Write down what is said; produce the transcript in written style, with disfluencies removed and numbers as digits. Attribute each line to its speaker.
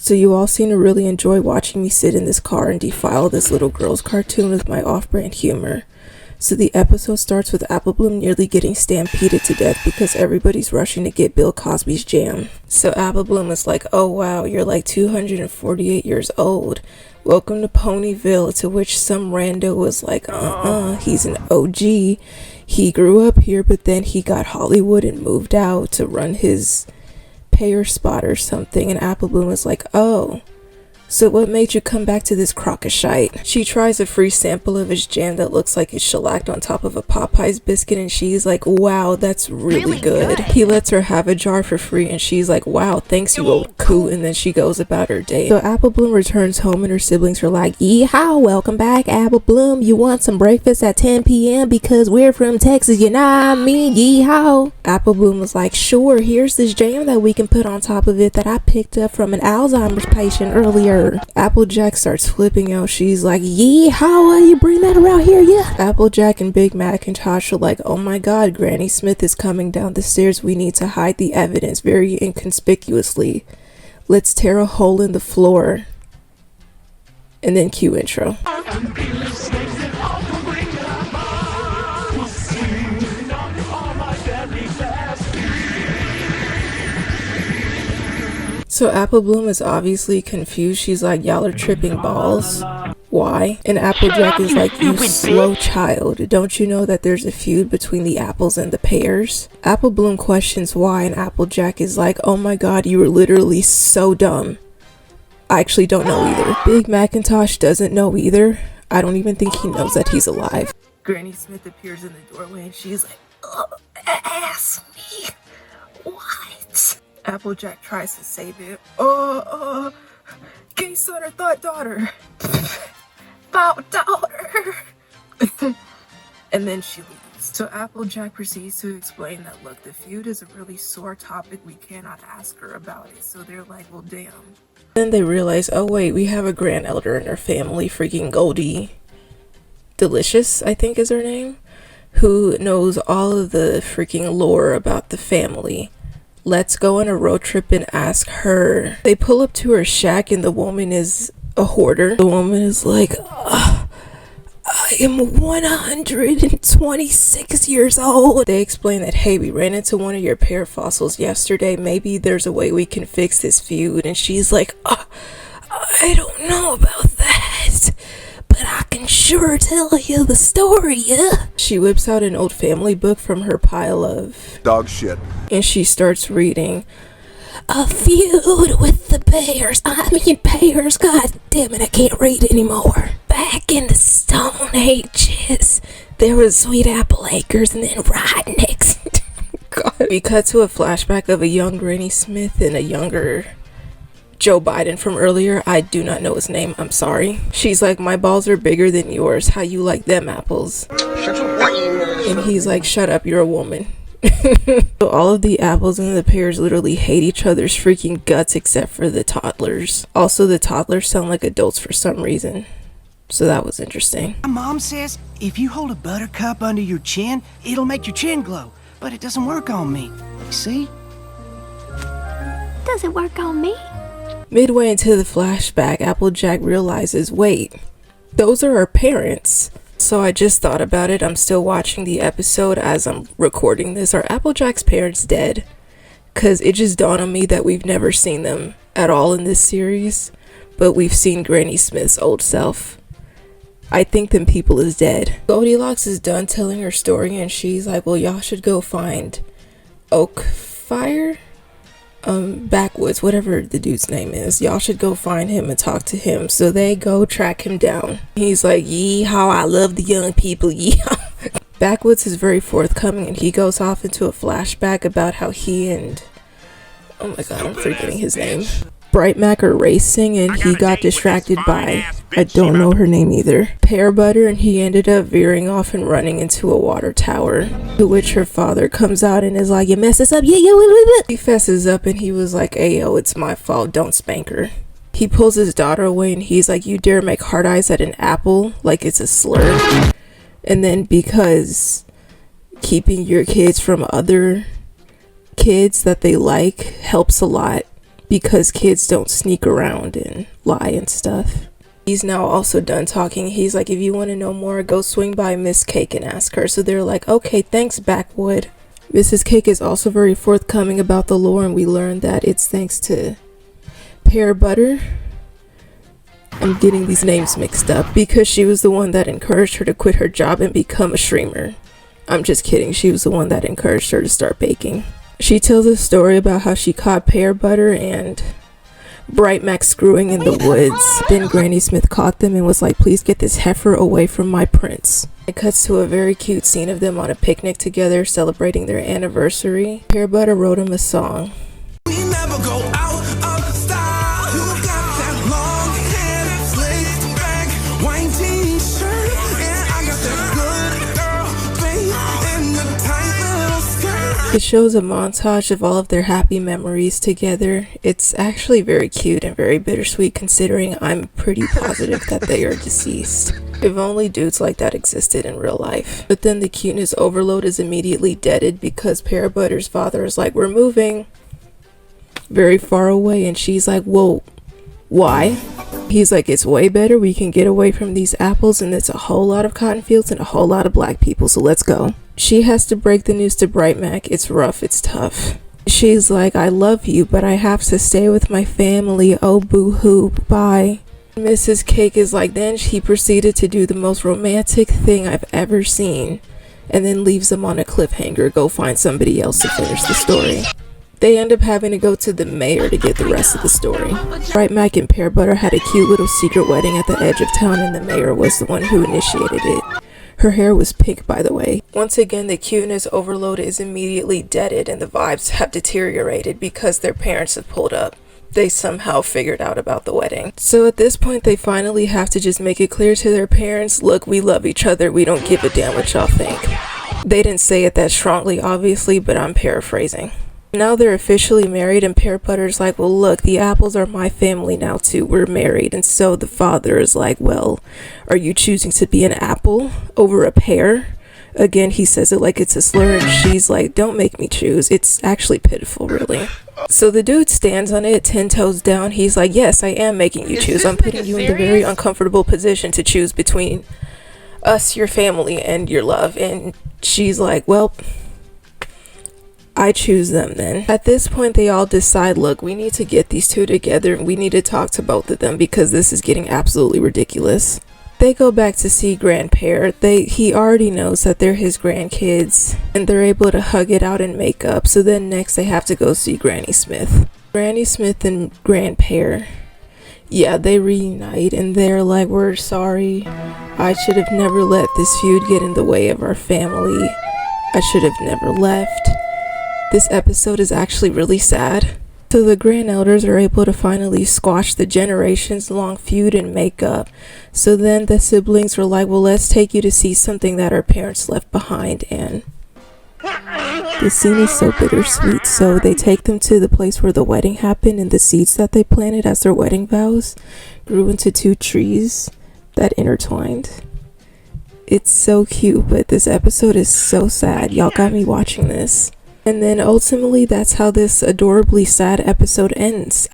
Speaker 1: So you all seem to really enjoy watching me sit in this car and defile this little girl's cartoon with my off-brand humor. So the episode starts with Apple Bloom nearly getting stampeded to death because everybody's rushing to get Bill Cosby's jam. So Apple Bloom is like, oh wow, you're like 248 years old. Welcome to Ponyville, to which some rando was like, he's an OG. He grew up here, but then he got Hollywood and moved out to run his pear spot or something. And Apple Bloom is like, oh, so what made you come back to this crock of shite? She tries a free sample of his jam that looks like it's shellacked on top of a Popeye's biscuit, and she's like, wow, that's really good. He lets her have a jar for free, and she's like, wow, thanks, you old coot, and then she goes about her day. So Apple Bloom returns home, and her siblings are like, yeehaw, welcome back, Apple Bloom. You want some breakfast at 10 p.m. because we're from Texas, you know what I mean? Yeehaw. Apple Bloom was like, sure, here's this jam that we can put on top of it that I picked up from an Alzheimer's patient earlier. Applejack starts flipping out. She's like, yee, how you bring that around here, yeah? Applejack and Big Macintosh are like, oh my god, Granny Smith is coming down the stairs. We need to hide the evidence very inconspicuously. Let's tear a hole in the floor. And then cue intro. So Apple Bloom is obviously confused. She's like, y'all are tripping balls. Why? And Applejack is like, you slow child. Don't you know that there's a feud between the apples and the pears? Apple Bloom questions why, and Applejack is like, oh my god, you were literally so dumb. I actually don't know either. Big Macintosh doesn't know either. I don't even think he knows that he's alive. Granny Smith appears in the doorway and she's like, oh, ask me. What? Applejack tries to save it. Gay son or thought daughter. Thought daughter. And then she leaves. So Applejack proceeds to explain that, look, the feud is a really sore topic. We cannot ask her about it. So they're like, well, damn. Then they realize, oh wait, we have a grand elder in our family, freaking Goldie Delicious, I think is her name, who knows all of the freaking lore about the family. Let's go on a road trip and ask her. They pull up to her shack and the woman is a hoarder. The woman is like, I am 126 years old. They explain that, hey, we ran into one of your pear fossils yesterday. Maybe there's a way we can fix this feud. And she's like, I don't know about that, but I can sure tell you the story, yeah? She whips out an old family book from her pile of
Speaker 2: dog shit.
Speaker 1: And she starts reading. A feud with the pears. Pears. God damn it, I can't read anymore. Back in the Stone Ages, there was sweet apple acres, and then right next. God. We cut to a flashback of a young Granny Smith and a younger Joe Biden from earlier. I do not know his name, I'm sorry. She's like, my balls are bigger than yours. How you like them apples? And he's like, shut up, you're a woman. So all of the apples and the pears literally hate each other's freaking guts except for the toddlers. Also, the toddlers sound like adults for some reason. So that was interesting.
Speaker 3: My mom says if you hold a buttercup under your chin, it'll make your chin glow. But it doesn't work on me. See?
Speaker 4: Does it work on me?
Speaker 1: Midway into the flashback, Applejack realizes, wait, those are our parents. So I just thought about it. I'm still watching the episode as I'm recording this. Are Applejack's parents dead? Because it just dawned on me that we've never seen them at all in this series. But we've seen Granny Smith's old self. I think them people is dead. Goldilocks is done telling her story and she's like, well, y'all should go find Oak Fire? Backwoods, whatever the dude's name is. Y'all should go find him and talk to him. So they go track him down. He's like, yeehaw, I love the young people, yeehaw. Backwoods is very forthcoming and he goes off into a flashback about how he and, oh my god, I'm forgetting his name, Bright Mac are racing and he got distracted by, I don't know her name either, Pear Butter, and he ended up veering off and running into a water tower, to which her father comes out and is like, you messed this up, yeah. He fesses up and he was like, ayo, it's my fault, don't spank her. He pulls his daughter away and he's like, you dare make hard eyes at an apple like it's a slur? And then because keeping your kids from other kids that they like helps a lot, because kids don't sneak around and lie and stuff. He's now also done talking. He's like, if you want to know more, go swing by Miss Cake and ask her. So they're like, okay, thanks, Backwood. Mrs. Cake is also very forthcoming about the lore, and we learned that it's thanks to Pear Butter. I'm getting these names mixed up because she was the one that encouraged her to quit her job and become a streamer. I'm just kidding. She was the one that encouraged her to start baking. She tells a story about how she caught Pear Butter and Bright Mac screwing in the woods. Then Granny Smith caught them and was like, please get this heifer away from my prince. It cuts to a very cute scene of them on a picnic together celebrating their anniversary. Pear Butter wrote him a song.
Speaker 2: We never go out of style. You got that long hair, slicked back, white t-shirt, and I got that good girl face in the tight little skirt.
Speaker 1: It shows a montage of all of their happy memories together. It's actually very cute and very bittersweet considering I'm pretty positive that they are deceased. If only dudes like that existed in real life. But then the cuteness overload is immediately deaded because Pear Butter's father is like, we're moving very far away, and she's like, whoa, why? He's like, it's way better, we can get away from these apples, and it's a whole lot of cotton fields and a whole lot of black people, so let's go. She has to break the news to Bright Mac. It's rough, it's tough. She's like, I love you, but I have to stay with my family, oh boo-hoo, bye. Mrs. Cake is like, then he proceeded to do the most romantic thing I've ever seen, and then leaves them on a cliffhanger. Go find somebody else to finish the story. They end up having to go to the mayor to get the rest of the story. Bright Mac and Pear Butter had a cute little secret wedding at the edge of town, and the mayor was the one who initiated it. Her hair was pink, by the way. Once again, the cuteness overload is immediately deaded, and the vibes have deteriorated because their parents have pulled up. They somehow figured out about the wedding. So at this point, they finally have to just make it clear to their parents, look, we love each other, we don't give a damn what y'all think. They didn't say it that strongly, obviously, but I'm paraphrasing. Now they're officially married, and Pear Butter's like, well, look, the apples are my family now too, we're married. And so the father is like, well, are you choosing to be an apple over a pear? Again, he says it like it's a slur, and she's like, don't make me choose. It's actually pitiful, really. So the dude stands on it 10 toes down. He's like, yes, I am making you choose. I'm putting you in the very uncomfortable position to choose between us, your family, and your love. And she's like, well, I choose them then. At this point, they all decide, look, we need to get these two together, and we need to talk to both of them because this is getting absolutely ridiculous. They go back to see Grandpear. He already knows that they're his grandkids, and they're able to hug it out and make up. So then next they have to go see Granny Smith. Granny Smith and Grandpear, yeah, they reunite, and they're like, we're sorry. I should have never let this feud get in the way of our family. I should have never left. This episode is actually really sad. So the grand elders are able to finally squash the generations long feud and make up. So then the siblings were like, well, let's take you to see something that our parents left behind. And the scene is so bittersweet. So they take them to the place where the wedding happened, and the seeds that they planted as their wedding vows grew into 2 trees that intertwined. It's so cute, but this episode is so sad. Y'all got me watching this. And then ultimately, that's how this adorably sad episode ends.